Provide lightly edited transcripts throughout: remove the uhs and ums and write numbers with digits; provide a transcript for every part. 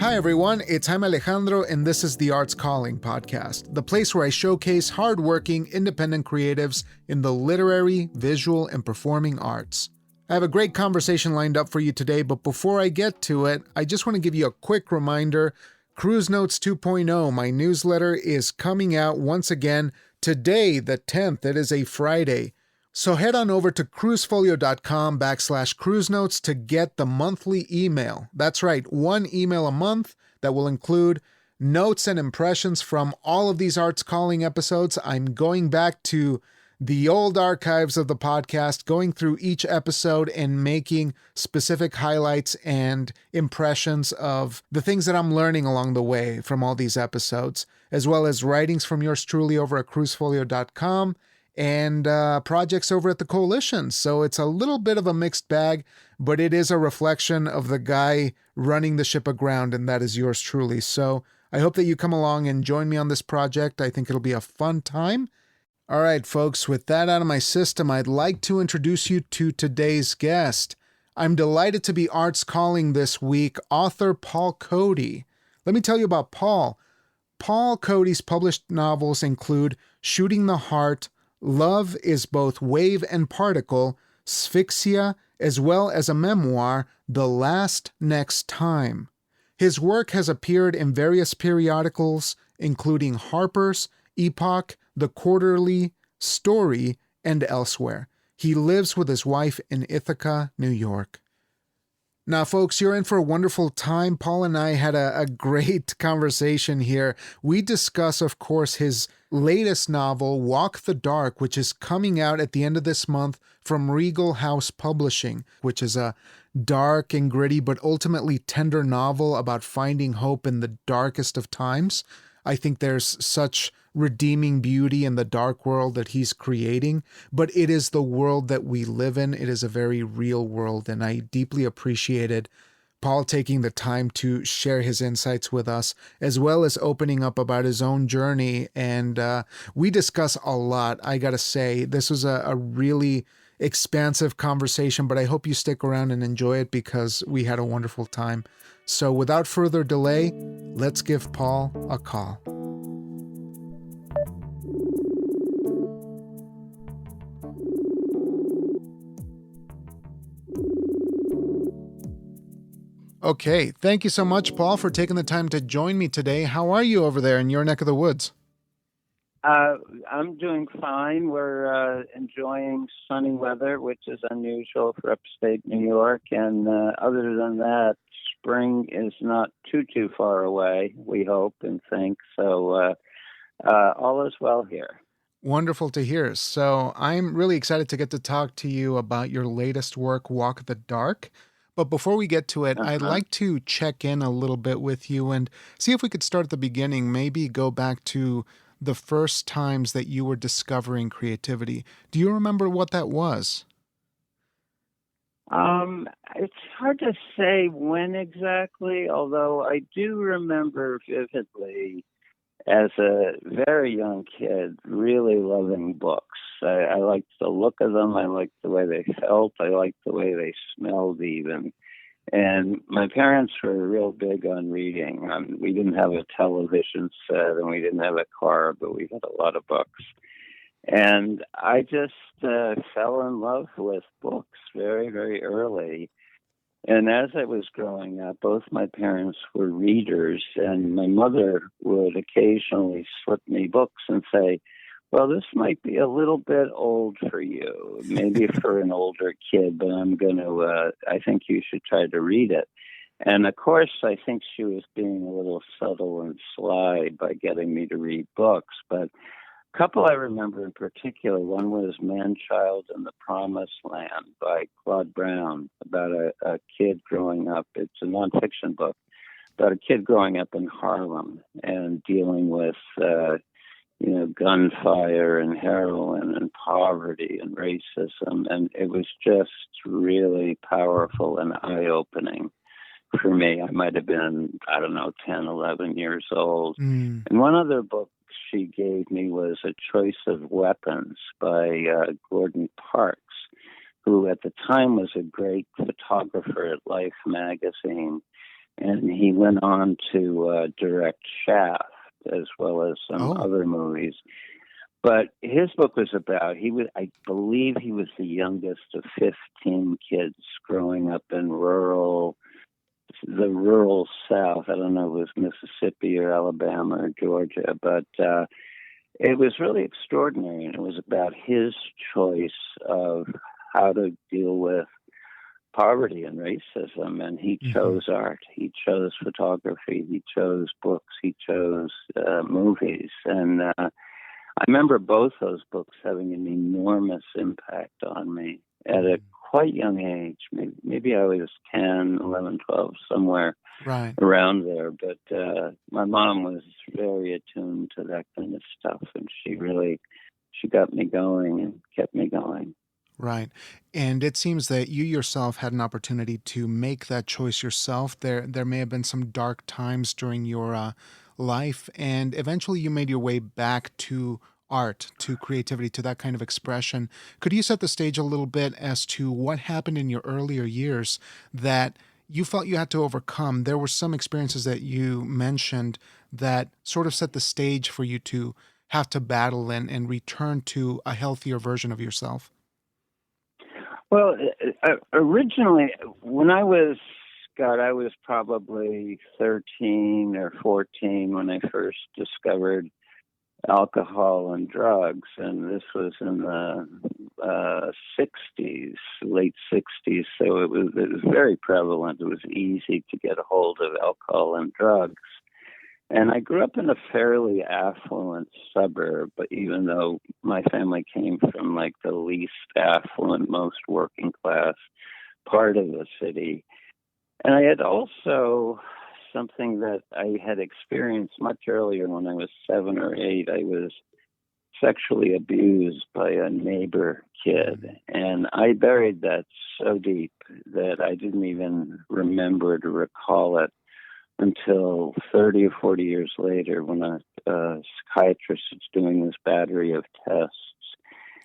Hi everyone, it's Jaime Alejandro and this is the Arts Calling podcast, the place where I showcase hardworking, independent creatives in the literary, visual, and performing arts. I have a great conversation lined up for you today, but before I get to it, I just want to give you a quick reminder. Cruise Notes 2.0, my newsletter, is coming out once again today, the 10th. It is a Friday. So head on over to cruisefolio.com/cruisenotes to get the monthly email. That's right, one email a month that will include notes and impressions from all of these Arts Calling episodes. I'm going back to the old archives of the podcast, going through each episode and making specific highlights and impressions of the things that I'm learning along the way from all these episodes, as well as writings from yours truly over at cruisefolio.com. and projects over at the Coalition. So it's a little bit of a mixed bag, but it is a reflection of the guy running the ship aground, and that is yours truly. So I hope that you come along and join me on this project. I think it'll be a fun time. All right, folks, with that out of my system, I'd like to introduce you to today's guest. I'm delighted to be Arts Calling this week, author Paul Cody. Let me tell you about Paul. Paul Cody's published novels include Shooting the Heart, Love is Both Wave and Particle, Sphyxia, as well as a memoir, The Last Next Time. His work has appeared in various periodicals, including Harper's, Epoch, The Quarterly, Story, and elsewhere. He lives with his wife in Ithaca, New York. Now, folks, you're in for a wonderful time. Paul and I had a great conversation here. We discuss, of course, his latest novel, Walk the Dark, which is coming out at the end of this month from Regal House Publishing, which is a dark and gritty but ultimately tender novel about finding hope in the darkest of times. I think there's such redeeming beauty in the dark world that he's creating, but it is the world that we live in. It is a very real world, and I deeply appreciated Paul taking the time to share his insights with us, as well as opening up about his own journey. And we discuss a lot. I gotta say, this was a really expansive conversation, but I hope you stick around and enjoy it because we had a wonderful time. So without further delay, let's give Paul a call. Okay, thank you so much, Paul, for taking the time to join me today. How are you over there in your neck of the woods? I'm doing fine. We're enjoying sunny weather, which is unusual for upstate New York. And other than that, spring is not too far away, we hope and think. So all is well here. Wonderful to hear. So I'm really excited to get to talk to you about your latest work, Walk the Dark. But before we get to it, I'd like to check in a little bit with you and see if we could start at the beginning, maybe go back to the first times that you were discovering creativity. Do you remember what that was? It's hard to say when exactly, although I do remember vividly as a very young kid really loving books. I liked the look of them. I liked the way they felt. I liked the way they smelled even. And my parents were real big on reading. We didn't have a television set and we didn't have a car, but we had a lot of books. And I just fell in love with books very, very early. And as I was growing up, both my parents were readers, and my mother would occasionally slip me books and say, well, this might be a little bit old for you, maybe for an older kid, but I think you should try to read it. And of course, I think she was being a little subtle and sly by getting me to read books, but a couple I remember in particular. One was Man-Child in the Promised Land by Claude Brown, about a kid growing up. It's a nonfiction book about a kid growing up in Harlem and dealing with, gunfire and heroin and poverty and racism. And it was just really powerful and eye-opening for me. I might have been, 10, 11 years old. And one other book she gave me was A Choice of Weapons by Gordon Parks, who at the time was a great photographer at Life magazine. and he went on to direct Shaft as well as some Oh, other movies. But his book was about, I believe he was the youngest of 15 kids growing up in the rural South. I don't know if it was Mississippi or Alabama or Georgia, but it was really extraordinary. And it was about his choice of how to deal with poverty and racism. And he chose art, he chose photography, he chose books, he chose movies. And I remember both those books having an enormous impact on me at a quite young age. Maybe I was 10, 11, 12, somewhere right. around there. But my mom was very attuned to that kind of stuff, and she got me going and kept me going. Right. And it seems that you yourself had an opportunity to make that choice yourself. There may have been some dark times during your life, and eventually you made your way back to art, to creativity, to that kind of expression. Could you set the stage a little bit as to what happened in your earlier years that you felt you had to overcome? There were some experiences that you mentioned that sort of set the stage for you to have to battle and return to a healthier version of yourself. Well, originally, when I was probably 13 or 14 when I first discovered alcohol and drugs, and this was in the 60s, late 60s, so it was very prevalent. It was easy to get a hold of alcohol and drugs. And I grew up in a fairly affluent suburb, but even though my family came from like the least affluent, most working class part of the city. And I had also something that I had experienced much earlier when I was 7 or 8. I was sexually abused by a neighbor kid. And I buried that so deep that I didn't even remember to recall it until 30 or 40 years later when a psychiatrist was doing this battery of tests.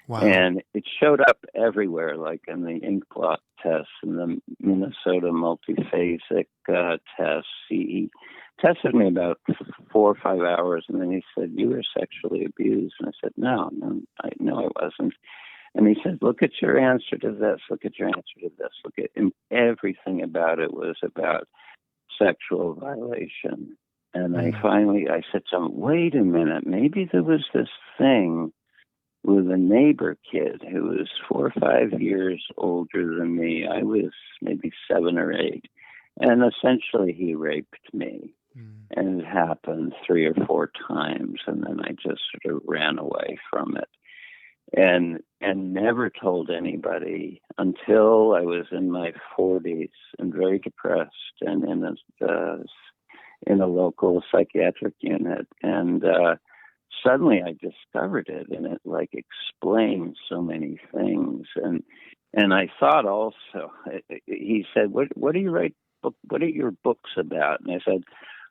Wow. And it showed up everywhere, like in the ink blot tests and the Minnesota multiphasic tests. He tested me about 4 or 5 hours, and then he said, "You were sexually abused." And I said, No, I wasn't. And he said, "Look at your answer to this, look at your answer to this, look at," and everything about it was about sexual violation. And I said to him, "Wait a minute, maybe there was this thing with a neighbor kid who was 4 or 5 years older than me. I was maybe 7 or 8. And essentially he raped me. And it happened 3 or 4 times. And then I just sort of ran away from it. And never told anybody until I was in my 40s and very depressed and in a local psychiatric unit. And suddenly I discovered it, and it like explains so many things. And I thought also, he said, "What do you write? What are your books about?" And I said,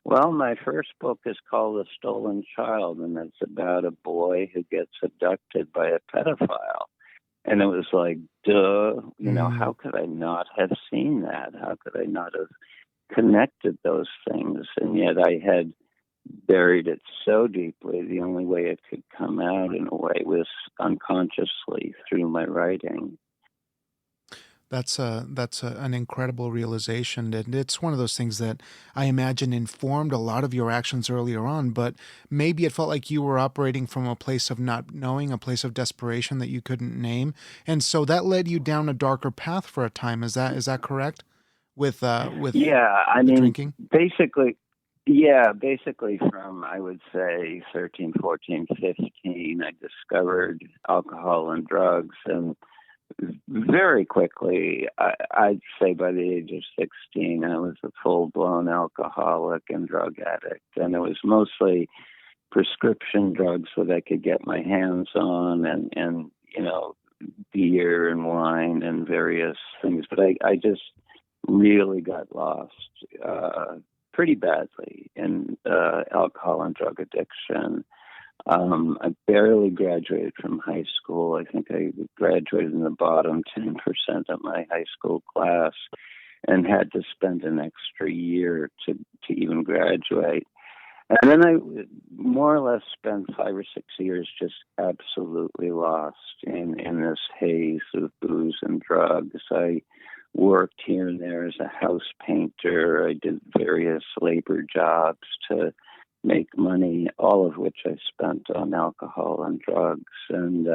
"Well, my first book is called The Stolen Child, and it's about a boy who gets abducted by a pedophile." And it was like, duh, how could I not have seen that? How could I not have connected those things? And yet I had buried it so deeply, the only way it could come out in a way was unconsciously through my writing. That's an incredible realization, and it's one of those things that I imagine informed a lot of your actions earlier on. But maybe it felt like you were operating from a place of not knowing, a place of desperation that you couldn't name, and so that led you down a darker path for a time. Is that correct? With Yeah, I the mean, drinking. basically from, I would say, 13, 14, 15, I discovered alcohol and drugs, and very quickly, I'd say by the age of 16, I was a full-blown alcoholic and drug addict. And it was mostly prescription drugs that I could get my hands on and beer and wine and various things. But I just really got lost pretty badly in alcohol and drug addiction. I barely graduated from high school. I think I graduated in the bottom 10% of my high school class. and had to spend an extra year to even graduate. And then I more or less spent 5 or 6 years just absolutely lost in this haze of booze and drugs. I worked here and there as a house painter. I did various labor jobs to make money, all of which I spent on alcohol and drugs. And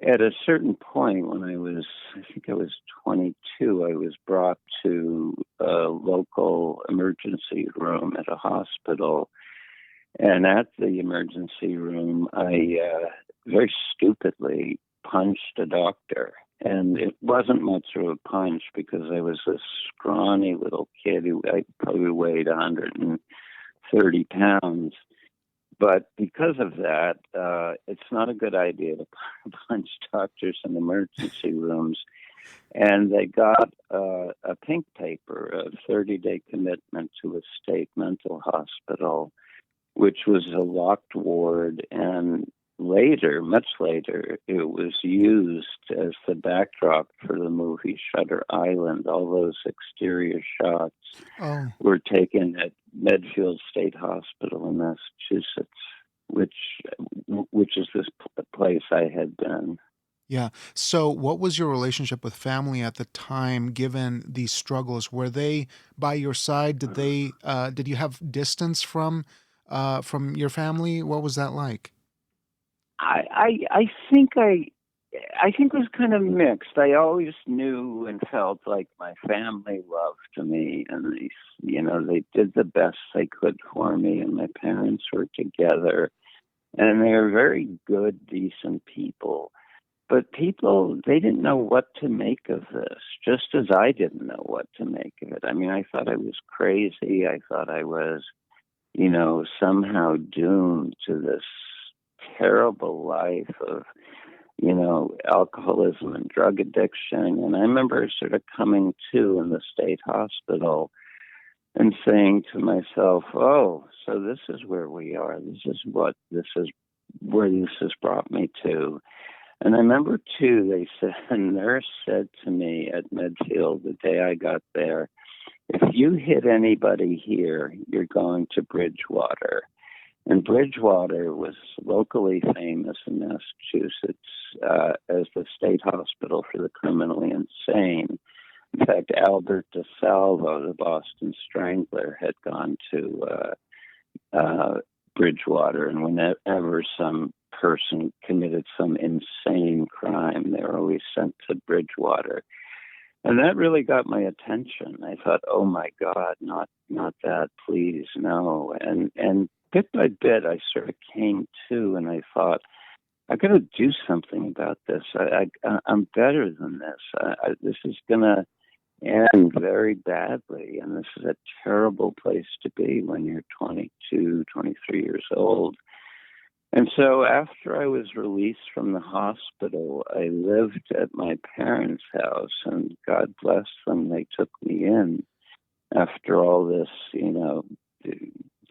at a certain point when I think I was 22, I was brought to a local emergency room at a hospital. And at the emergency room, I very stupidly punched a doctor. And it wasn't much of a punch because I was a scrawny little kid who I probably weighed 130 pounds. But because of that, it's not a good idea to punch doctors in emergency rooms. And they got a pink paper, a 30-day commitment to a state mental hospital, which was a locked ward. And later, much later, it was used as the backdrop for the movie Shutter Island. All those exterior shots were taken at Medfield State Hospital in Massachusetts, which is this place I had been. Yeah. So what was your relationship with family at the time, given these struggles? Were they by your side? Did you have distance from your family? What was that like? I think it was kind of mixed. I always knew and felt like my family loved me, and they did the best they could for me, and my parents were together, and they were very good, decent people. But people, they didn't know what to make of this, just as I didn't know what to make of it. I mean, I thought I was crazy. I thought I was, somehow doomed to this terrible life of, alcoholism and drug addiction. And I remember sort of coming to in the state hospital and saying to myself, oh, so this is where we are. This is where this has brought me to. And I remember, too, a nurse said to me at Medfield the day I got there, if you hit anybody here, you're going to Bridgewater. And Bridgewater was locally famous in Massachusetts as the state hospital for the criminally insane. In fact, Albert DeSalvo, the Boston Strangler, had gone to Bridgewater, and whenever some person committed some insane crime, they were always sent to Bridgewater. And that really got my attention. I thought, oh my God, not that, please, no. And bit by bit, I sort of came to, and I thought, I got to do something about this. I'm better than this. This is going to end very badly, and this is a terrible place to be when you're 22, 23 years old. And so after I was released from the hospital, I lived at my parents' house, and God bless them, they took me in after all this,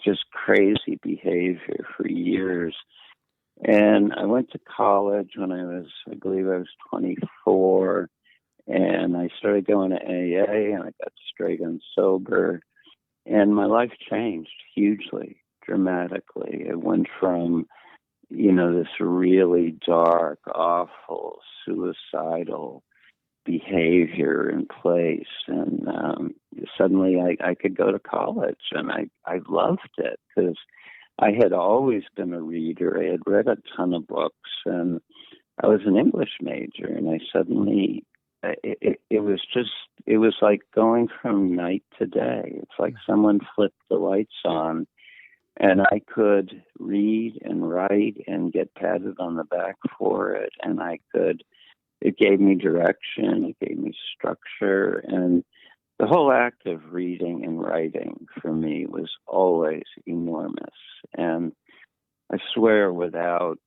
just crazy behavior for years. And I went to college when I believe I was 24, and I started going to AA, and I got straight and sober, and my life changed hugely, dramatically. It went from this really dark, awful, suicidal behavior in place. And suddenly I could go to college, and I loved it because I had always been a reader. I had read a ton of books, and I was an English major, and I suddenly, it was like going from night to day. It's like someone flipped the lights on, and I could read and write and get patted on the back for it. And it gave me direction, it gave me structure. And the whole act of reading and writing for me was always enormous. And I swear, without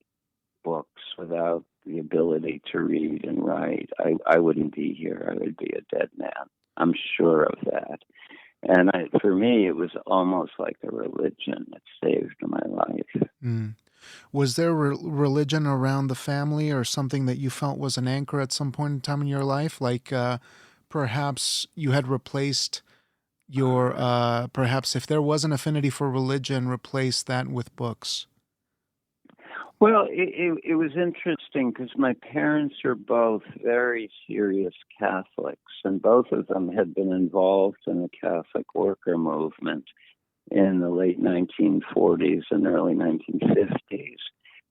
books, without the ability to read and write, I wouldn't be here. I would be a dead man. I'm sure of that. And for me, it was almost like a religion that saved my life. Mm. Was there religion around the family, or something that you felt was an anchor at some point in time in your life, like perhaps you had replaced your, perhaps if there was an affinity for religion, replace that with books? Well, it was interesting because my parents are both very serious Catholics, and both of them had been involved in the Catholic worker movement in the late 1940s and early 1950s.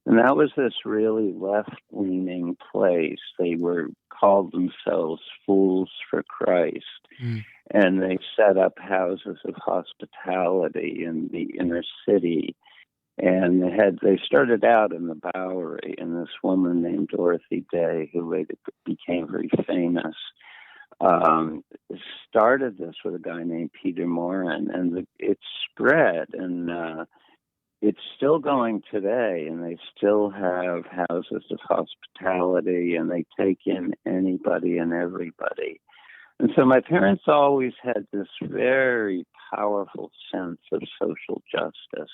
And that was this really left-leaning place. They called themselves Fools for Christ. Mm. And they set up houses of hospitality in the inner city. And they started out in the Bowery, and this woman named Dorothy Day, who later became very famous, started this with a guy named Peter Morin, and it spread, and it's still going today, and they still have houses of hospitality, and they take in anybody and everybody. And so my parents always had this very powerful sense of social justice.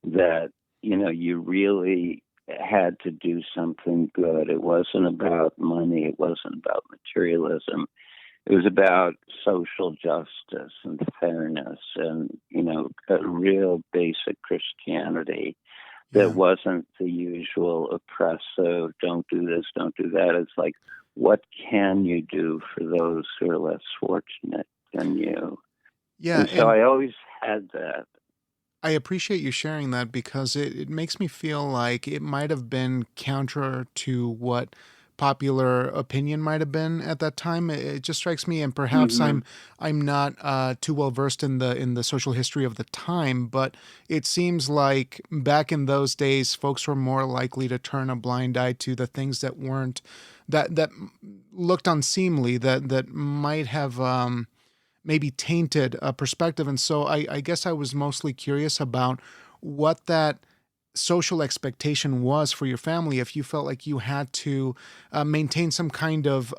That, you really had to do something good. It wasn't about money. It wasn't about materialism. It was about social justice and fairness and, a real basic Christianity that wasn't the usual oppressive, don't do this, don't do that. It's like, what can you do for those who are less fortunate than you? Yeah. And so I always had that. I appreciate you sharing that because it makes me feel like it might have been counter to what popular opinion might have been at that time. It just strikes me, and perhaps I'm not too well versed in the social history of the time, but it seems like back in those days, folks were more likely to turn a blind eye to the things that weren't that looked unseemly, that might have maybe tainted perspective. And so I guess I was mostly curious about what that social expectation was for your family, if you felt like you had to maintain some kind of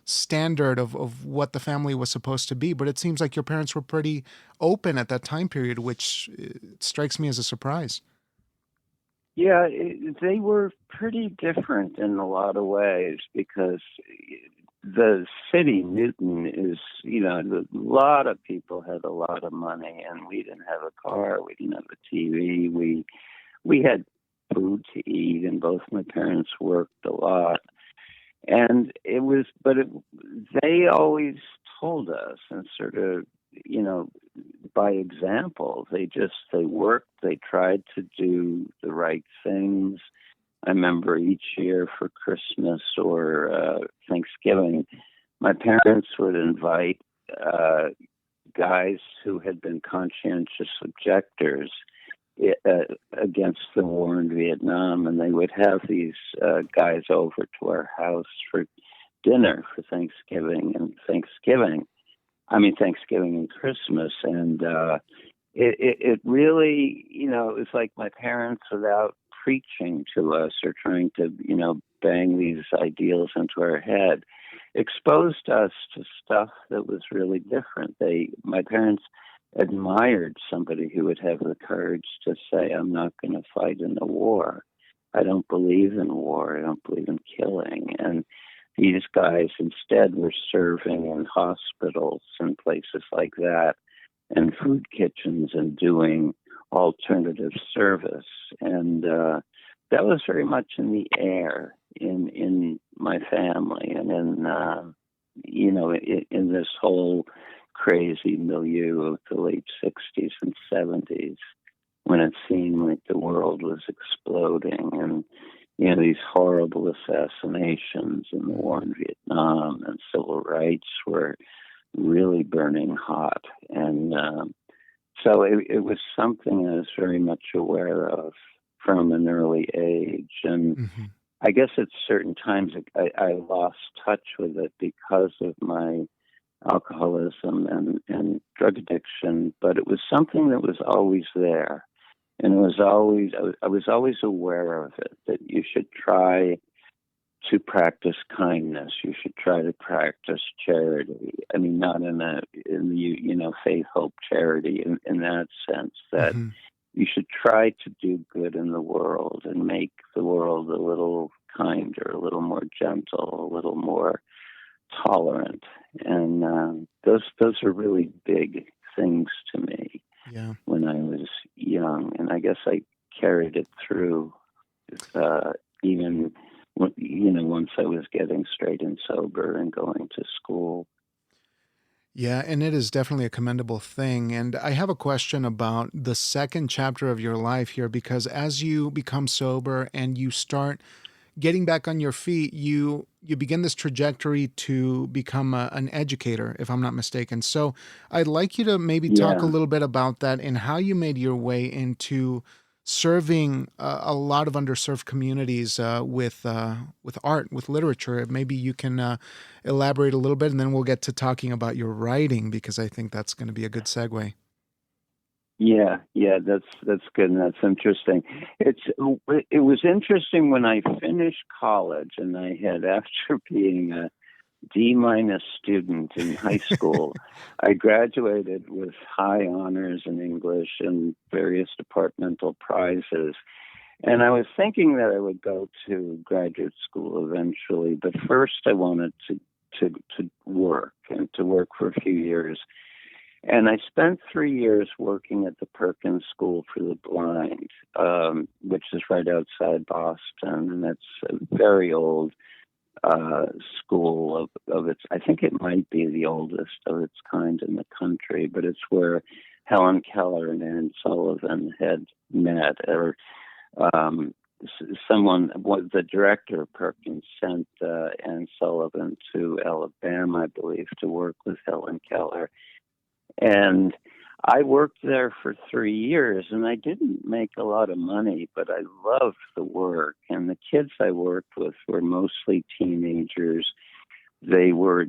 standard of what the family was supposed to be. But it seems like your parents were pretty open at that time period, which strikes me as a surprise. Yeah, they were pretty different in a lot of ways because the city, Newton, is, a lot of people had a lot of money, and we didn't have a car, we didn't have a TV, we had food to eat, and both my parents worked a lot. And they always told us, and sort of, by example, they worked, they tried to do the right things. I remember each year for Christmas or Thanksgiving, my parents would invite guys who had been conscientious objectors against the war in Vietnam, and they would have these guys over to our house for dinner for Thanksgiving and Christmas. And it really, it was like my parents, without preaching to us or trying to, bang these ideals into our head, exposed us to stuff that was really different. My parents admired somebody who would have the courage to say, I'm not going to fight in the war. I don't believe in war. I don't believe in killing. And these guys instead were serving in hospitals and places like that, and food kitchens, and doing alternative service. And that was very much in the air in my family, and in this whole crazy milieu of the late 60s and 70s, when it seemed like the world was exploding, and these horrible assassinations in the war in Vietnam and civil rights were really burning hot. And so it was something I was very much aware of from an early age. And I guess at certain times I lost touch with it because of my alcoholism and drug addiction, but it was something that was always there. And I was always aware of it, that you should try to practice kindness. You should try to practice charity. I mean, not in the faith, hope, charity in that sense, that you should try to do good in the world and make the world a little kinder, a little more gentle, a little more tolerant. and those are really big things to me Yeah. when I was young, and I guess I carried it through, even once I was getting straight and sober and going to school. Yeah, and it is definitely a commendable thing. And I have a question about the second chapter of your life here, because as you become sober and you start getting back on your feet, you begin this trajectory to become an educator, if I'm not mistaken. So I'd like you to maybe talk a Yeah, little bit about that and how you made your way into serving a lot of underserved communities with art, with literature. Maybe you can elaborate a little bit, and then we'll get to talking about your writing, because I think that's going to be a good segue. yeah, that's good and that's interesting. It was interesting when I finished college, and I had, after being a D-minus student in high school, I graduated with high honors in English and various departmental prizes. And I was thinking that I would go to graduate school eventually, but first I wanted to work, and to work for a few years. And I spent 3 years working at the Perkins School for the Blind, which is right outside Boston, and it's a very old school of its. I think it might be the oldest of its kind in the country, but it's where Helen Keller and Anne Sullivan had met. Or the director of Perkins sent Anne Sullivan to Alabama, I believe, to work with Helen Keller. And I worked there for 3 years, and I didn't make a lot of money, but I loved the work. And the kids I worked with were mostly teenagers. They were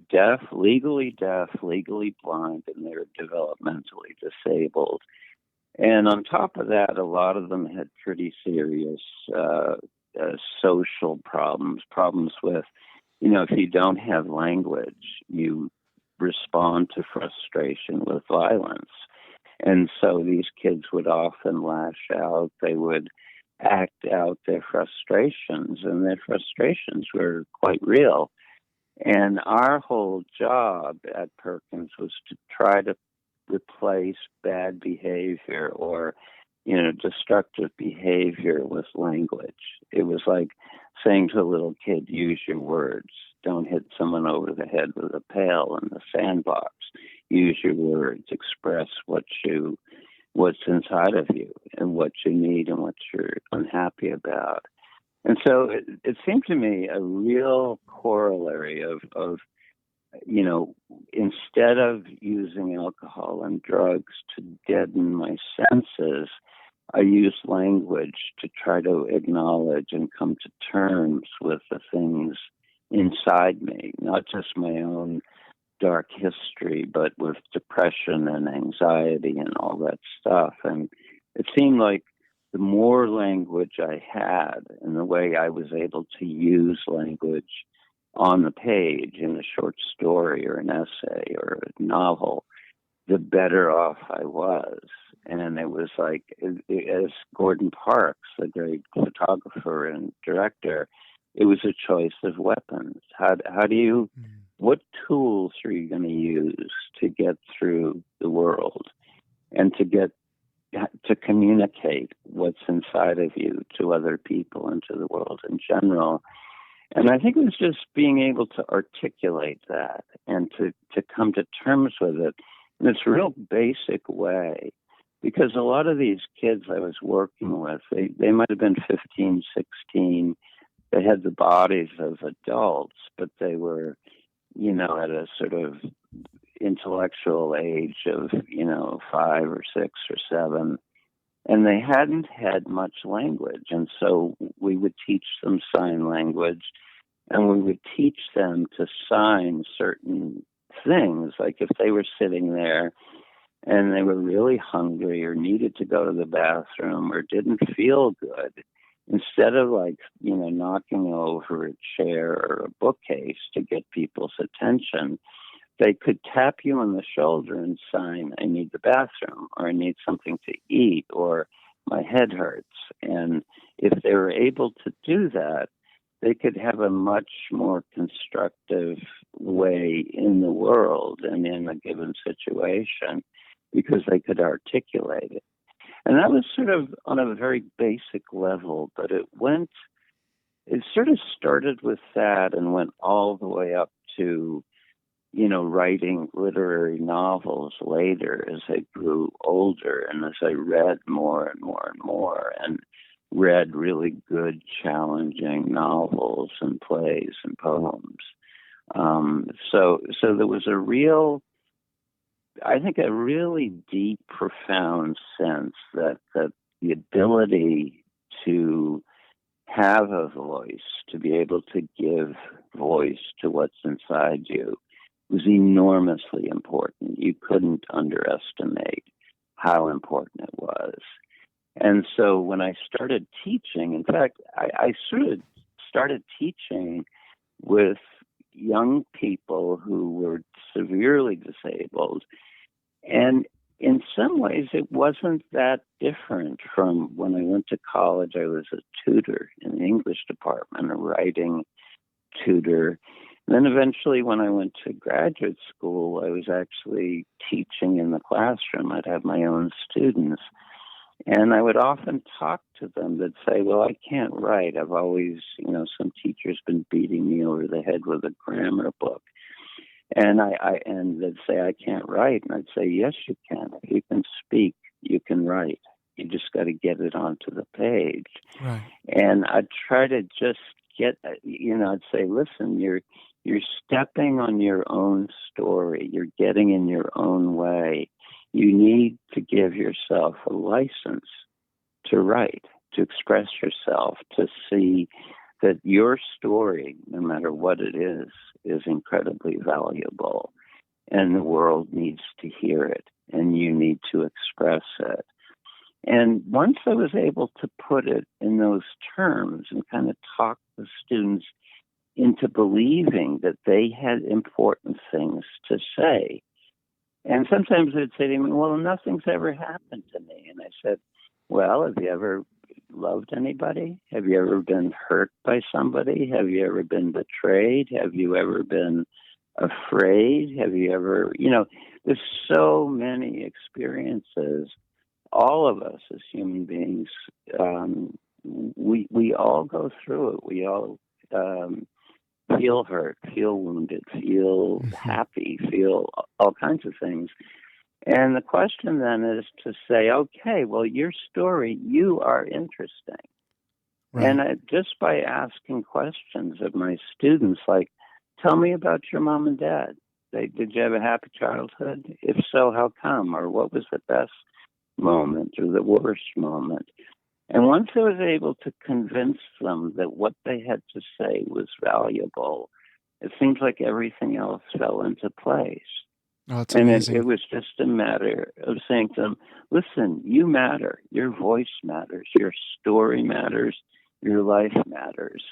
legally deaf, legally blind, and they were developmentally disabled. And on top of that, a lot of them had pretty serious social problems with, if you don't have language, you respond to frustration with violence. And so these kids would often lash out. They would act out their frustrations, and their frustrations were quite real. And our whole job at Perkins was to try to replace bad behavior or, destructive behavior with language. It was like saying to a little kid, use your words. Don't hit someone over the head with a pail in the sandbox. Use your words. Express what's inside of you and what you need and what you're unhappy about. And so it seemed to me a real corollary of instead of using alcohol and drugs to deaden my senses, I use language to try to acknowledge and come to terms with the things inside me, not just my own dark history, but with depression and anxiety and all that stuff. And it seemed like the more language I had and the way I was able to use language on the page in a short story or an essay or a novel, the better off I was. And it was like, as Gordon Parks, the great photographer and director, it was a choice of weapons. What tools are you going to use to get through the world and to communicate what's inside of you to other people and to the world in general? And I think it was just being able to articulate that and to come to terms with it in this real basic way. Because a lot of these kids I was working with, they might have been 15, 16. They had the bodies of adults, but they were, at a sort of intellectual age of, 5 or 6 or 7. And they hadn't had much language. And so we would teach them sign language, and we would teach them to sign certain things. Like if they were sitting there and they were really hungry or needed to go to the bathroom or didn't feel good, instead of knocking over a chair or a bookcase to get people's attention, they could tap you on the shoulder and sign, I need the bathroom, or I need something to eat, or my head hurts. And if they were able to do that, they could have a much more constructive way in the world and in a given situation because they could articulate it. And that was sort of on a very basic level, but it sort of started with that and went all the way up to, writing literary novels later as I grew older and as I read more and more and more and read really good, challenging novels and plays and poems. So there was a really deep, profound sense that the ability to have a voice, to be able to give voice to what's inside you, was enormously important. You couldn't underestimate how important it was. And so when I started teaching, in fact, I sort of started teaching with young people who were severely disabled. And in some ways, it wasn't that different from when I went to college. I was a tutor in the English department, a writing tutor. And then eventually, when I went to graduate school, I was actually teaching in the classroom. I'd have my own students. And I would often talk to them that say, well, I can't write. I've always, some teacher's been beating me over the head with a grammar book. And and they'd say, I can't write. And I'd say, yes, you can. If you can speak, you can write. You just got to get it onto the page. Right. And I'd try to just I'd say, listen, you're stepping on your own story. You're getting in your own way. You need to give yourself a license to write, to express yourself, to see that your story, no matter what it is incredibly valuable. And the world needs to hear it, and you need to express it. And once I was able to put it in those terms and kind of talk the students into believing that they had important things to say. And sometimes they'd say to me, well, nothing's ever happened to me. And I said, well, have you ever loved anybody? Have you ever been hurt by somebody? Have you ever been betrayed? Have you ever been afraid? Have you ever, there's so many experiences. All of us as human beings, we all go through it. We all feel hurt, feel wounded, feel happy, feel all kinds of things. And the question then is to say, okay, well, your story, you are interesting. Right. And just by asking questions of my students, like, tell me about your mom and dad. Did you have a happy childhood? If so, how come? Or what was the best moment or the worst moment? And once I was able to convince them that what they had to say was valuable, it seems like everything else fell into place. Oh, it's amazing. And it was just a matter of saying to them, listen, you matter. Your voice matters. Your story matters. Your life matters.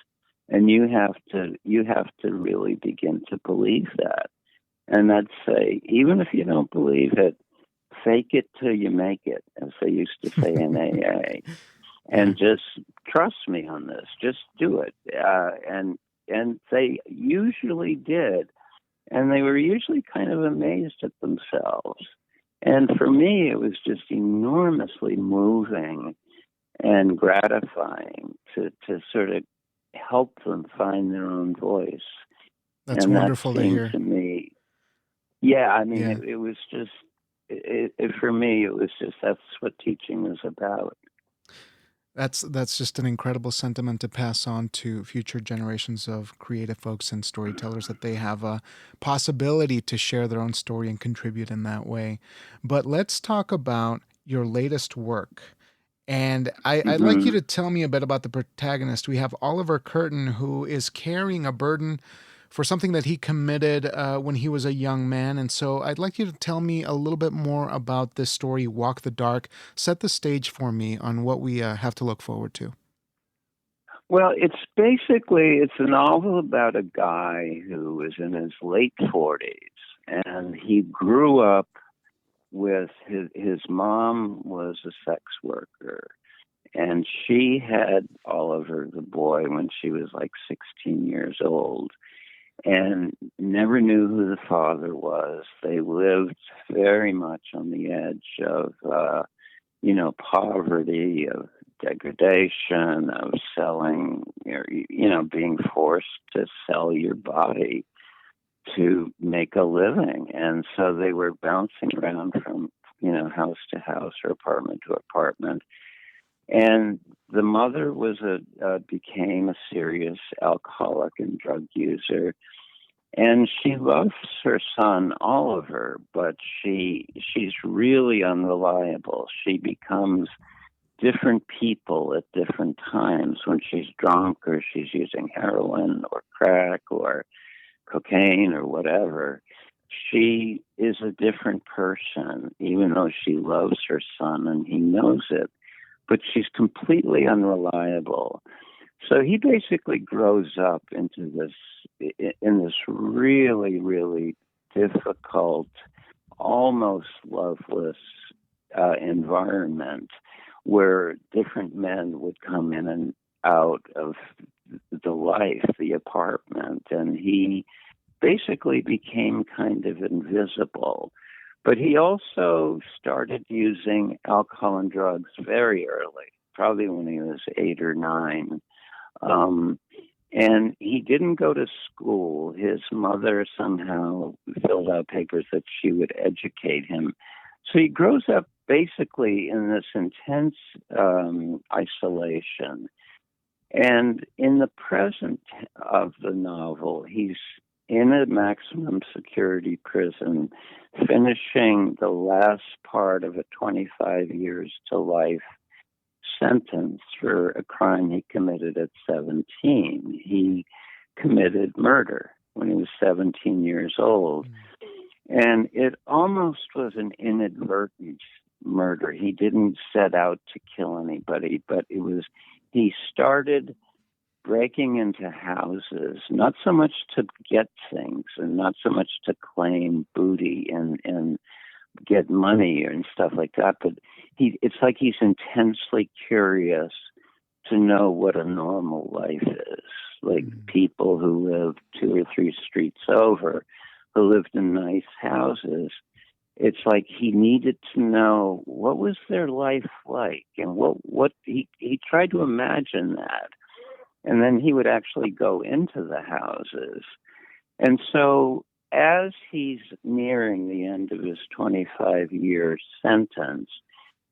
And you have to really begin to believe that. And I'd say, even if you don't believe it, fake it till you make it, as they used to say in AA. And just trust me on this. Just do it. And they usually did. And they were usually kind of amazed at themselves. And for me, it was just enormously moving and gratifying to sort of help them find their own voice. That's and wonderful that to seemed hear. To me, it was just, for me, it was just, that's what teaching is about. That's just an incredible sentiment to pass on to future generations of creative folks and storytellers, that they have a possibility to share their own story and contribute in that way. But let's talk about your latest work. And I'd like you to tell me a bit about the protagonist. We have Oliver Curtin, who is carrying a burden for something that he committed when he was a young man. And so I'd like you to tell me a little bit more about this story, Walk the Dark. Set the stage for me on what we have to look forward to. Well, it's a novel about a guy who is in his late 40s, and he grew up with his mom was a sex worker, and she had Oliver, the boy, when she was like 16 years old, and never knew who the father was. They lived very much on the edge of, poverty, of degradation, of selling, being forced to sell your body to make a living. And so they were bouncing around from, house to house or apartment to apartment. And the mother became a serious alcoholic and drug user. And she loves her son, Oliver, but she's really unreliable. She becomes different people at different times when she's drunk or she's using heroin or crack or cocaine or whatever. She is a different person, even though she loves her son and he knows it, but she's completely unreliable. So he basically grows up in this really, really difficult, almost loveless environment where different men would come in and out of the life, the apartment, and he basically became kind of invisible. But he also started using alcohol and drugs very early, probably when he was 8 or 9. And he didn't go to school. His mother somehow filled out papers that she would educate him. So he grows up basically in this intense isolation. And in the present of the novel, he's in a maximum security prison, finishing the last part of a 25 years to life sentence for a crime he committed at 17. He committed murder when he was 17 years old. And it almost was an inadvertent murder. He didn't set out to kill anybody, but he started breaking into houses, not so much to get things and not so much to claim booty and get money and stuff like that, but it's like he's intensely curious to know what a normal life is. Like people who live 2 or 3 streets over, who lived in nice houses. It's like he needed to know what was their life like, and what he tried to imagine that. And then he would actually go into the houses. And so as he's nearing the end of his 25-year sentence,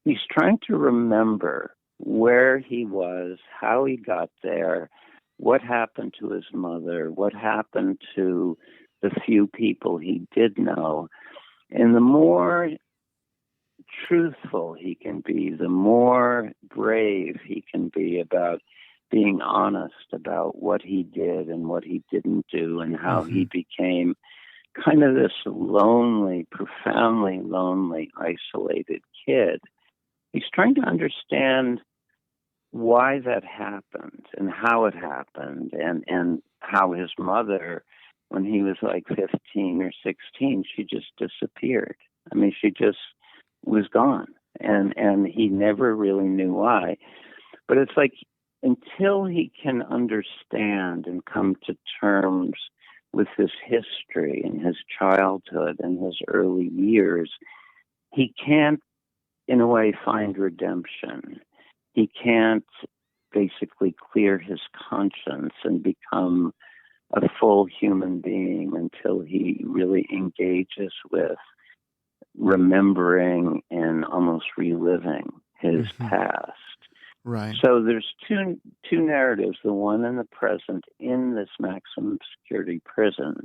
he's trying to remember where he was, how he got there, what happened to his mother, what happened to the few people he did know. And the more truthful he can be, the more brave he can be about being honest about what he did and what he didn't do and how he became kind of this lonely, profoundly lonely, isolated kid. He's trying to understand why that happened and how it happened and how his mother, when he was like 15 or 16, she just disappeared. I mean, she just was gone, and he never really knew why. But it's like until he can understand and come to terms with his history and his childhood and his early years, he can't, in a way, find redemption. He can't basically clear his conscience and become a full human being until he really engages with remembering and almost reliving his past. Right. So there's two narratives, the one in the present in this maximum security prison,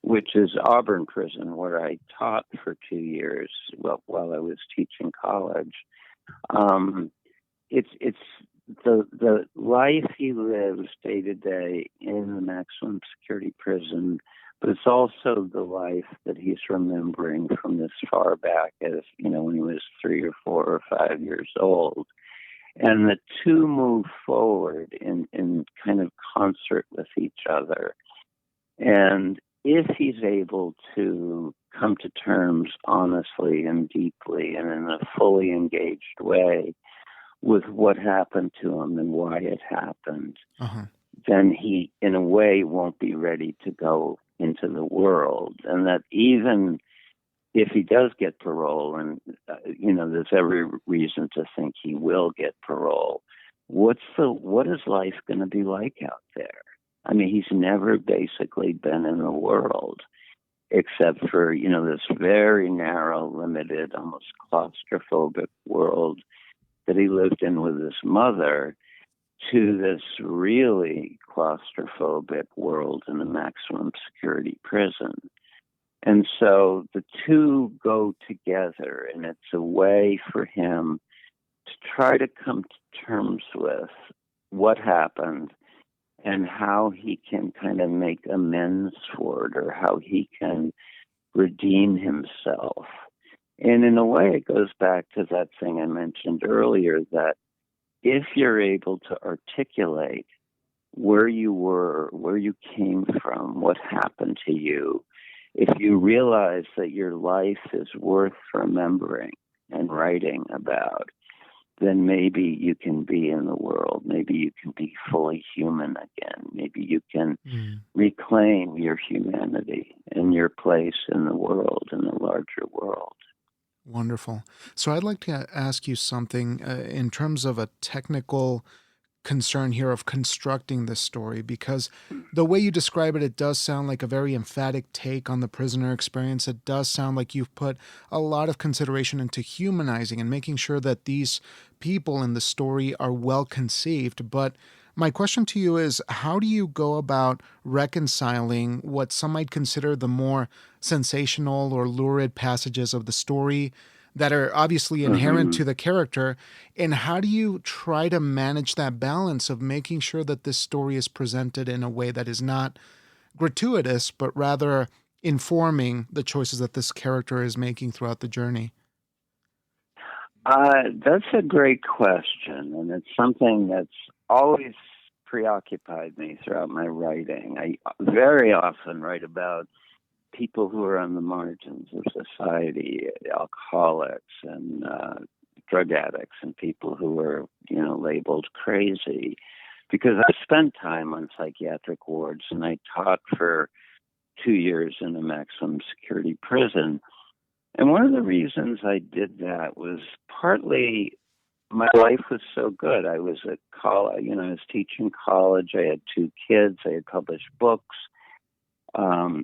which is Auburn Prison, where I taught for 2 years while I was teaching college. It's the life he lives day to day in the maximum security prison, but it's also the life that he's remembering from this far back as, when he was 3 or 4 or 5 years old. And the two move forward in kind of concert with each other. And if he's able to come to terms honestly and deeply and in a fully engaged way with what happened to him and why it happened, Uh-huh. then he, in a way, won't be ready to go into the world. And that even if he does get parole, and there's every reason to think he will get parole, what is life going to be like out there? I mean, he's never basically been in the world except for, this very narrow, limited, almost claustrophobic world that he lived in with his mother, to this really claustrophobic world in a maximum security prison. And so the two go together, and it's a way for him to try to come to terms with what happened and how he can kind of make amends for it, or how he can redeem himself. And in a way, it goes back to that thing I mentioned earlier, that if you're able to articulate where you were, where you came from, what happened to you, if you realize that your life is worth remembering and writing about, then maybe you can be in the world. Maybe you can be fully human again. Maybe you can reclaim your humanity and your place in the world, in the larger world. Wonderful. So I'd like to ask you something in terms of a technical concern here of constructing this story, because the way you describe it, it does sound like a very emphatic take on the prisoner experience. It does sound like you've put a lot of consideration into humanizing and making sure that these people in the story are well conceived. But my question to you is, how do you go about reconciling what some might consider the more sensational or lurid passages of the story that are obviously inherent to the character, and how do you try to manage that balance of making sure that this story is presented in a way that is not gratuitous, but rather informing the choices that this character is making throughout the journey? That's a great question, and it's something that's always preoccupied me throughout my writing. I very often write about people who are on the margins of society, alcoholics and drug addicts, and people who are, labeled crazy. Because I spent time on psychiatric wards, and I taught for 2 years in a maximum security prison. And one of the reasons I did that was partly my life was so good. I was at college, I was teaching college. I had 2 kids. I had published books.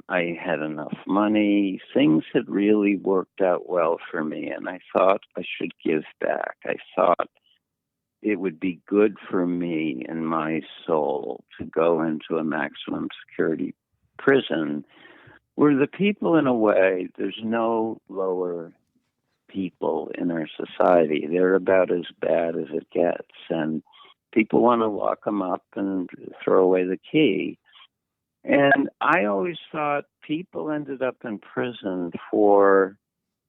I had enough money. Things had really worked out well for me, and I thought I should give back. I thought it would be good for me and my soul to go into a maximum security prison where the people, in a way, there's no lower people in our society. They're about as bad as it gets, and people want to lock them up and throw away the key. And I always thought people ended up in prison for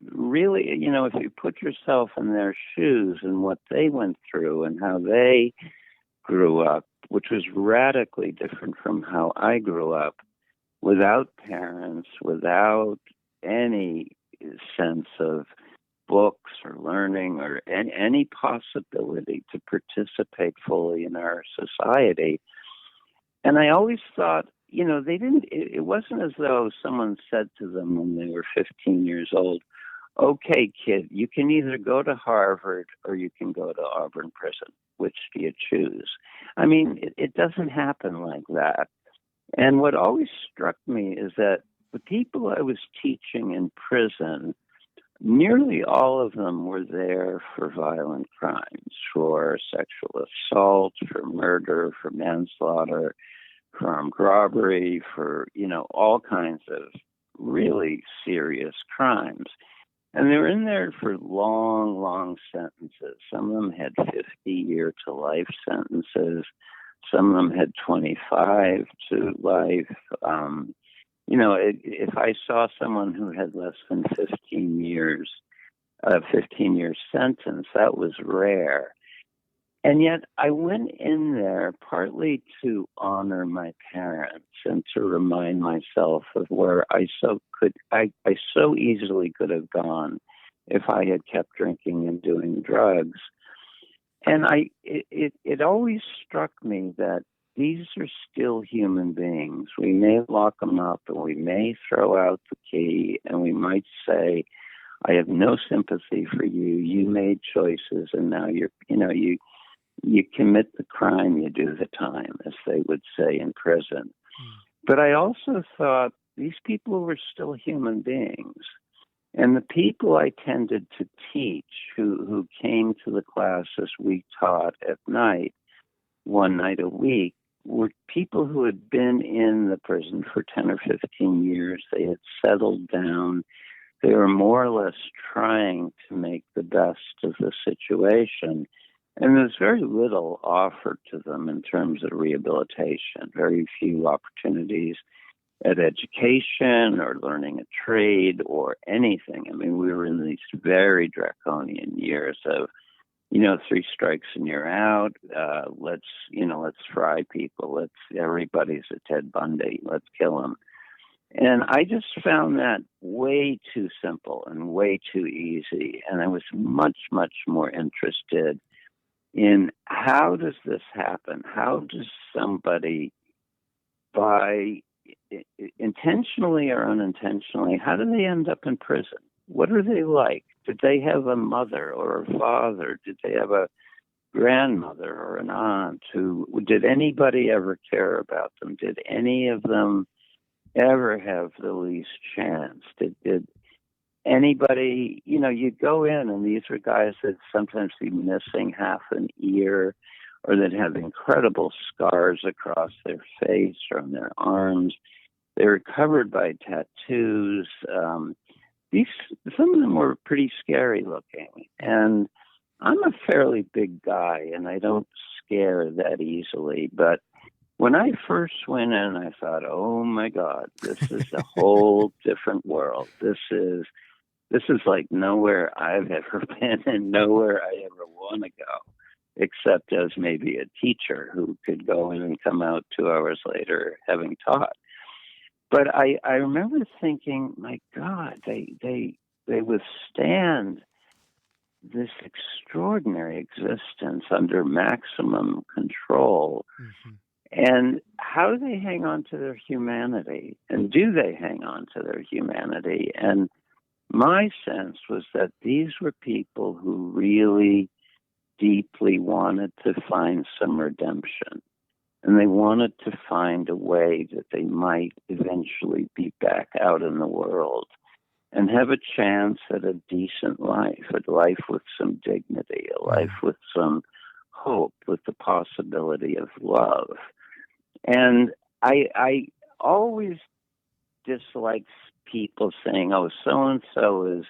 really, if you put yourself in their shoes and what they went through and how they grew up, which was radically different from how I grew up, without parents, without any sense of books or learning or any possibility to participate fully in our society. And I always thought, it wasn't as though someone said to them when they were 15 years old, okay, kid, you can either go to Harvard or you can go to Auburn Prison. Which do you choose? I mean, it doesn't happen like that. And what always struck me is that the people I was teaching in prison, nearly all of them were there for violent crimes, for sexual assault, for murder, for manslaughter, for armed robbery, for, all kinds of really serious crimes. And they were in there for long, long sentences. Some of them had 50-year to life sentences. Some of them had 25 to life. If I saw someone who had less than 15 years, a 15-year sentence, that was rare. And yet I went in there partly to honor my parents and to remind myself of where I so easily could have gone if I had kept drinking and doing drugs. And it always struck me that these are still human beings. We may lock them up and we may throw out the key and we might say, I have no sympathy for you. You made choices and now you commit the crime, you do the time, as they would say in prison. But I also thought these people were still human beings. And the people I tended to teach who came to the classes we taught at night, one night a week, were people who had been in the prison for 10 or 15 years. They had settled down. They were more or less trying to make the best of the situation. And there's very little offered to them in terms of rehabilitation, very few opportunities at education or learning a trade or anything. I mean, we were in these very draconian years of, 3 strikes and you're out. Let's fry people. Everybody's a Ted Bundy. Let's kill them. And I just found that way too simple and way too easy. And I was much, much more interested in how does this happen? How does somebody, by intentionally or unintentionally, how do they end up in prison? What are they like? Did they have a mother or a father? Did they have a grandmother or an aunt? Did anybody ever care about them? Did any of them ever have the least chance? Did anybody, you go in and these are guys that sometimes be missing half an ear or that have incredible scars across their face or on their arms. They were covered by tattoos. Some of them were pretty scary looking. And I'm a fairly big guy and I don't scare that easily. But when I first went in, I thought, oh my God, this is a whole different world. This is like nowhere I've ever been and nowhere I ever want to go, except as maybe a teacher who could go in and come out 2 hours later having taught. But I remember thinking, my God, they withstand this extraordinary existence under maximum control. Mm-hmm. And how do they hang on to their humanity? And do they hang on to their humanity? And my sense was that these were people who really deeply wanted to find some redemption. And they wanted to find a way that they might eventually be back out in the world and have a chance at a decent life, a life with some dignity, a life with some hope, with the possibility of love. And I always disliked people saying, oh, so-and-so is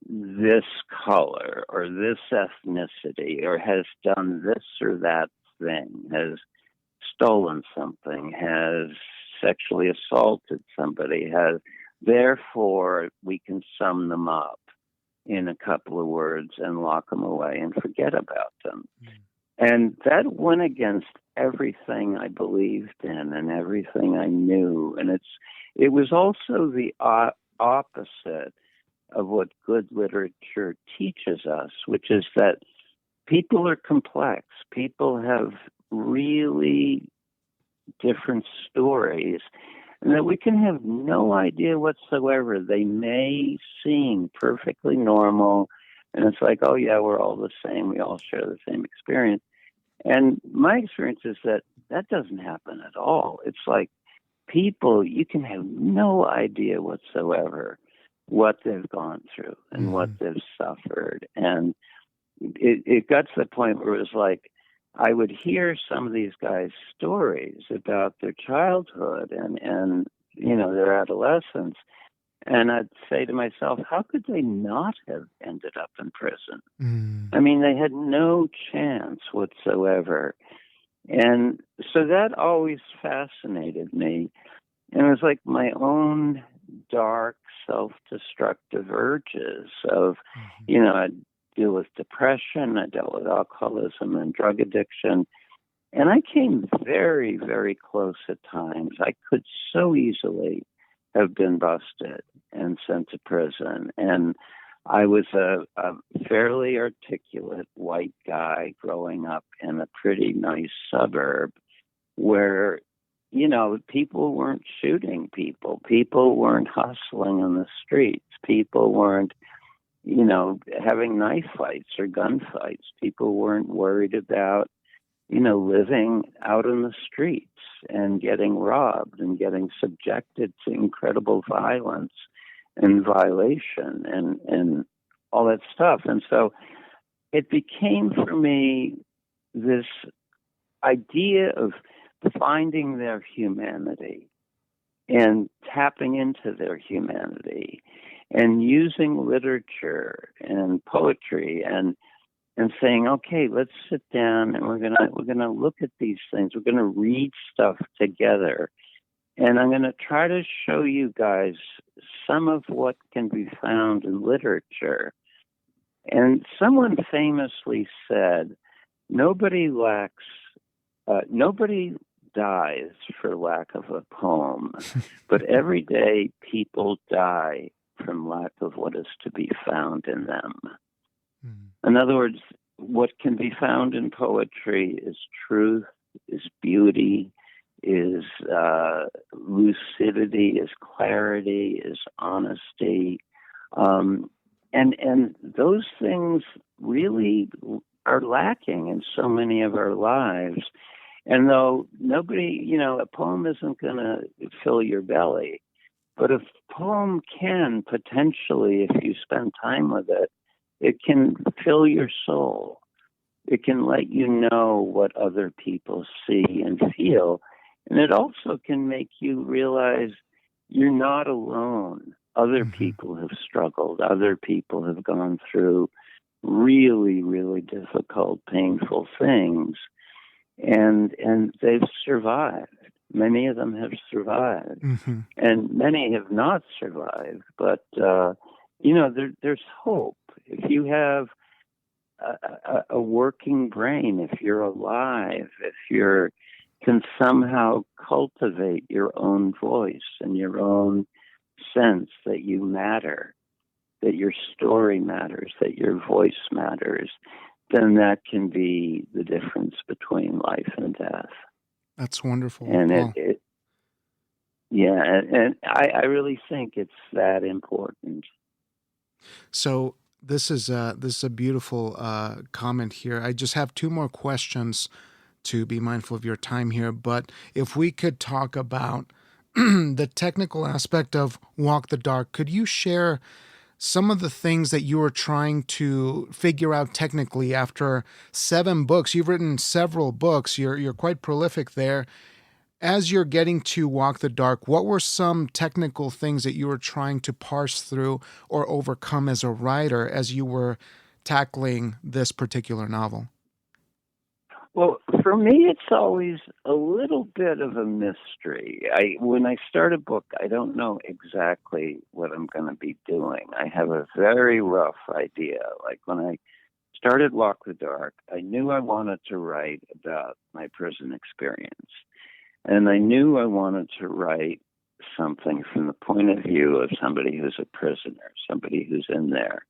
this color or this ethnicity or has done this or that thing, has stolen something, has sexually assaulted somebody, therefore we can sum them up in a couple of words and lock them away and forget about them. And that went against everything I believed in and everything I knew. And it was also the opposite of what good literature teaches us, which is that people are complex. People have really different stories, and that we can have no idea whatsoever. They may seem perfectly normal, and it's like, oh yeah, we're all the same. We all share the same experience. And my experience is that doesn't happen at all. It's like people, you can have no idea whatsoever what they've gone through and what they've suffered. And it got to the point where it was like, I would hear some of these guys' stories about their childhood and their adolescence. And I'd say to myself, how could they not have ended up in prison? I mean, they had no chance whatsoever. And so that always fascinated me. And it was like my own dark, self-destructive urges of, I'd deal with depression, I dealt with alcoholism and drug addiction. And I came very, very close at times. I could so easily have been busted and sent to prison. And I was a fairly articulate white guy growing up in a pretty nice suburb where, people weren't shooting people. People weren't hustling in the streets. People weren't, having knife fights or gunfights. People weren't worried about, living out in the streets and getting robbed and getting subjected to incredible violence and violation and all that stuff. And so it became for me this idea of finding their humanity and tapping into their humanity and using literature and poetry and saying, okay, let's sit down and we're gonna look at these things. We're gonna read stuff together. And I'm going to try to show you guys some of what can be found in literature. And someone famously said, nobody dies for lack of a poem, but every day people die from lack of what is to be found in them. In other words, what can be found in poetry is truth, is beauty, is lucidity, is clarity, is honesty. And those things really are lacking in so many of our lives. And though nobody, a poem isn't going to fill your belly, but a poem can potentially, if you spend time with it, it can fill your soul. It can let you know what other people see and feel. And it also can make you realize you're not alone. Other people have struggled. Other people have gone through really, really difficult, painful things. And they've survived. Many of them have survived. And many have not survived. But, there's hope. If you have a working brain, if you're alive, if you can somehow cultivate your own voice and your own sense that you matter, that your story matters, that your voice matters, then that can be the difference between life and death. That's wonderful. And and I really think it's that important. So this is a beautiful comment here. I just have two more questions to be mindful of your time here, but if we could talk about the technical aspect of Walk the Dark, could you share some of the things that you were trying to figure out technically after 7 books? You've written several books. You're quite prolific there. As you're getting to Walk the Dark, what were some technical things that you were trying to parse through or overcome as a writer as you were tackling this particular novel? Well, for me, it's always a little bit of a mystery. When I start a book, I don't know exactly what I'm going to be doing. I have a very rough idea. Like when I started Walk the Dark, I knew I wanted to write about my prison experience. And I knew I wanted to write something from the point of view of somebody who's a prisoner, somebody who's in there.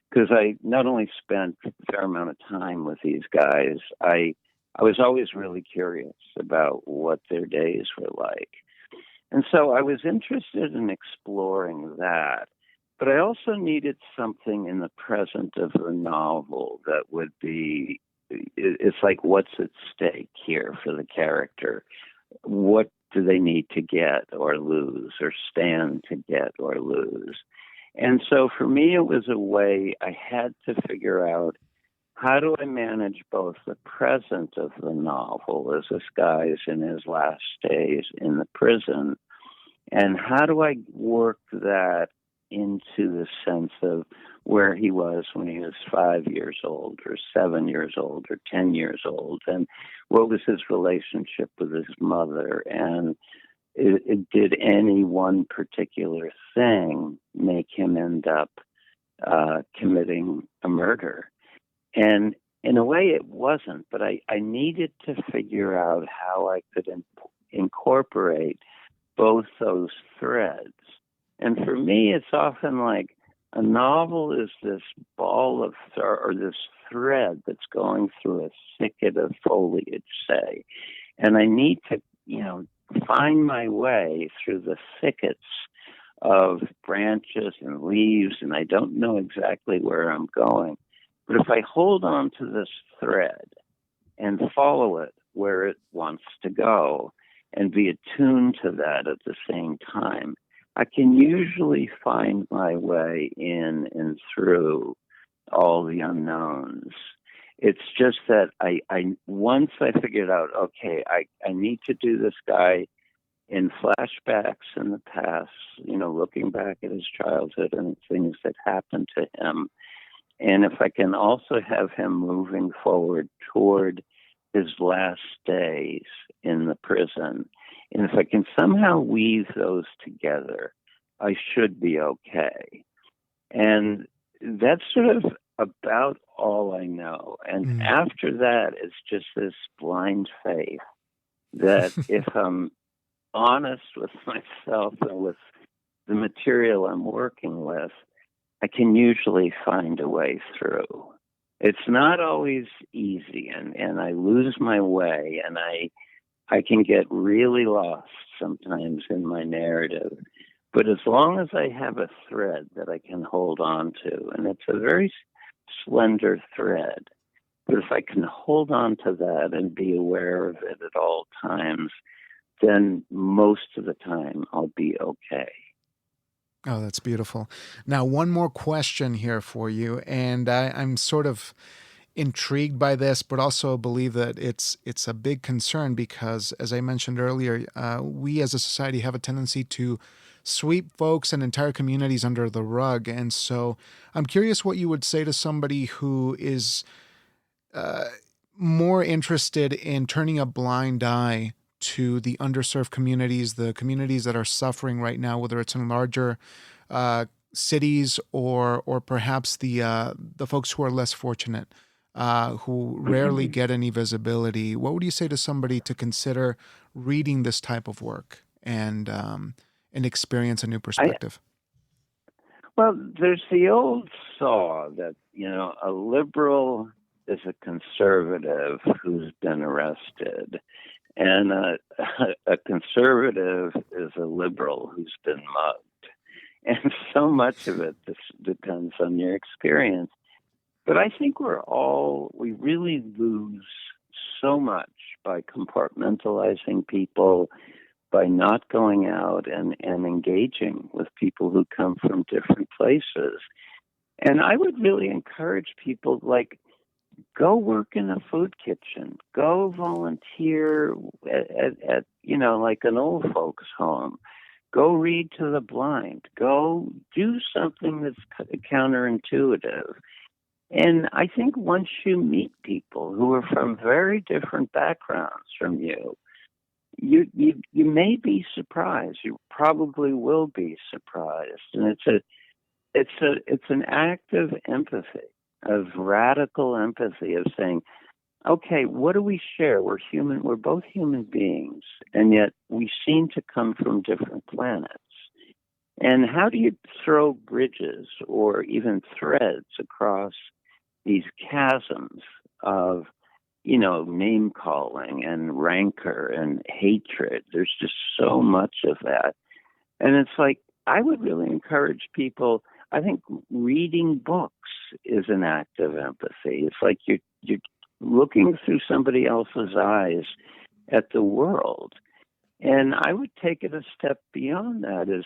Because I not only spent a fair amount of time with these guys, I was always really curious about what their days were like. And so I was interested in exploring that. But I also needed something in the present of the novel that would be, it's like, what's at stake here for the character? What do they need to get or lose or stand to get or lose? And so for me, it was a way I had to figure out, how do I manage both the present of the novel as this guy is in his last days in the prison, and how do I work that into the sense of where he was when he was 5 years old or 7 years old or 10 years old, and what was his relationship with his mother, and did any one particular thing make him end up committing a murder? And in a way it wasn't, but I needed to figure out how I could incorporate both those threads. And for me, it's often like A novel is this ball of or this thread that's going through a thicket of foliage, say, and I need to, find my way through the thickets of branches and leaves, and I don't know exactly where I'm going. But if I hold on to this thread and follow it where it wants to go and be attuned to that at the same time, I can usually find my way in and through all the unknowns. It's just that I once I figured out, okay, I need to do this guy in flashbacks in the past, looking back at his childhood and things that happened to him. And if I can also have him moving forward toward his last days in the prison, and if I can somehow weave those together, I should be okay. And that's sort of about all I know. And after that, it's just this blind faith that if I'm honest with myself and with the material I'm working with, I can usually find a way through. It's not always easy, and I lose my way, and I can get really lost sometimes in my narrative. But as long as I have a thread that I can hold on to, and it's a very slender thread, but if I can hold on to that and be aware of it at all times, then most of the time I'll be okay. Oh, that's beautiful. Now, one more question here for you, and I'm sort of intrigued by this, but also believe that it's a big concern because, as I mentioned earlier, we as a society have a tendency to sweep folks and entire communities under the rug. And so I'm curious what you would say to somebody who is more interested in turning a blind eye to the underserved communities, the communities that are suffering right now, whether it's in larger cities or perhaps the folks who are less fortunate, who rarely get any visibility. What would you say to somebody to consider reading this type of work and experience a new perspective? Well, there's the old saw that, a liberal is a conservative who's been arrested, and a conservative is a liberal who's been mugged. And so much of it depends on your experience. But I think we really lose so much by compartmentalizing people, by not going out and engaging with people who come from different places. And I would really encourage people, go work in a food kitchen, go volunteer at an old folks home, go read to the blind, go do something that's counterintuitive. And I think once you meet people who are from very different backgrounds from you, you may be surprised. You probably will be surprised. And it's an act of empathy, of radical empathy, of saying, okay, what do we share? We're human. We're both human beings, and yet we seem to come from different planets. And how do you throw bridges or even threads across these chasms of, name calling and rancor and hatred? There's just so much of that. And it's I would really encourage people. I think reading books is an act of empathy. It's you're looking through somebody else's eyes at the world. And I would take it a step beyond that. Is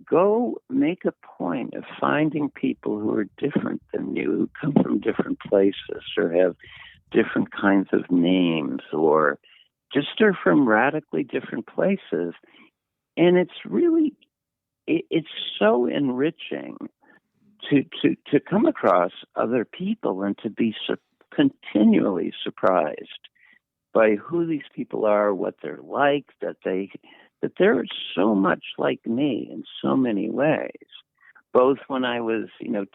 go make a point of finding people who are different than you, who come from different places or have different kinds of names or just are from radically different places. And it's so enriching to come across other people and to be continually surprised by who these people are, what they're like, that they're so much like me in so many ways. Both when I was,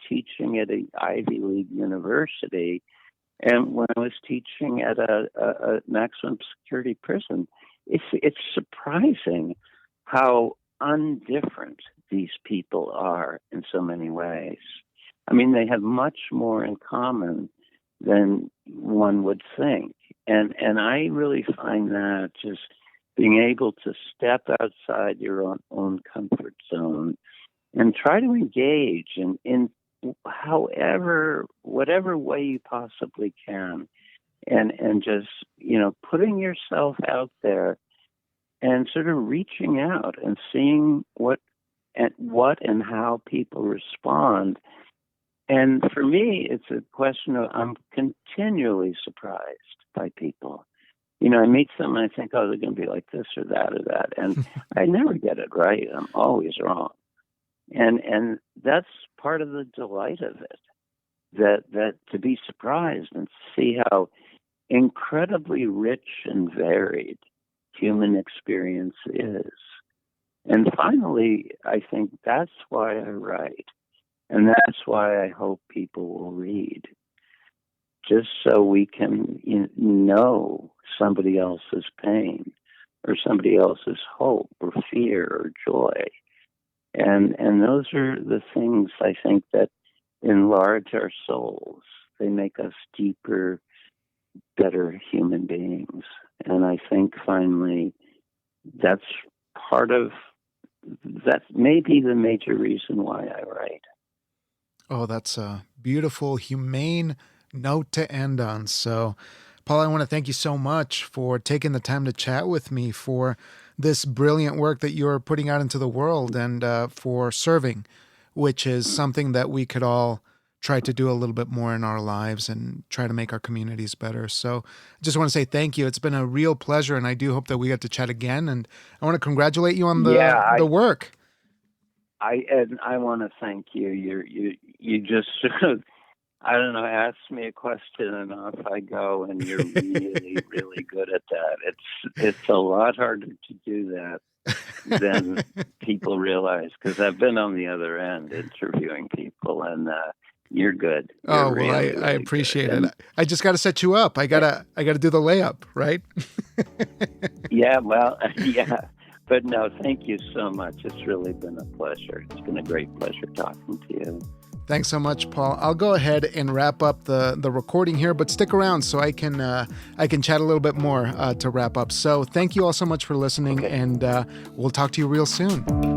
teaching at an Ivy League university and when I was teaching at a maximum security prison, it's surprising how undifferent these people are in so many ways. I mean, they have much more in common than one would think. And I really find that just being able to step outside your own comfort zone and try to engage in whatever way you possibly can, and just, putting yourself out there and sort of reaching out and seeing what and how people respond. And for me, it's a question of, I'm continually surprised by people. I meet someone, I think, oh, they're going to be like this or that or that. And I never get it right. I'm always wrong. And that's part of the delight of it, that to be surprised and see how incredibly rich and varied human experience is. And finally, I think that's why I write. And that's why I hope people will read, just so we can know somebody else's pain or somebody else's hope or fear or joy. And those are the things, I think, that enlarge our souls. They make us deeper, better human beings. And I think, finally, that's maybe the major reason why I write. Oh, that's a beautiful, humane note to end on. So, Paul, I want to thank you so much for taking the time to chat with me, for this brilliant work that you're putting out into the world, and for serving, which is something that we could all try to do a little bit more in our lives and try to make our communities better. So I just want to say thank you. It's been a real pleasure, and I do hope that we get to chat again. And I want to congratulate you on the work. I want to thank you. You just sort of, I don't know, ask me a question and off I go, and you're really, really good at that. It's a lot harder to do that than people realize, because I've been on the other end interviewing people, and you're good. You're really I appreciate it. I just got to set you up. I gotta do the layup, right? Yeah, well, yeah. But no, thank you so much. It's really been a pleasure. It's been a great pleasure talking to you. Thanks so much, Paul. I'll go ahead and wrap up the recording here, but stick around so I can chat a little bit more to wrap up. So thank you all so much for listening, and we'll talk to you real soon.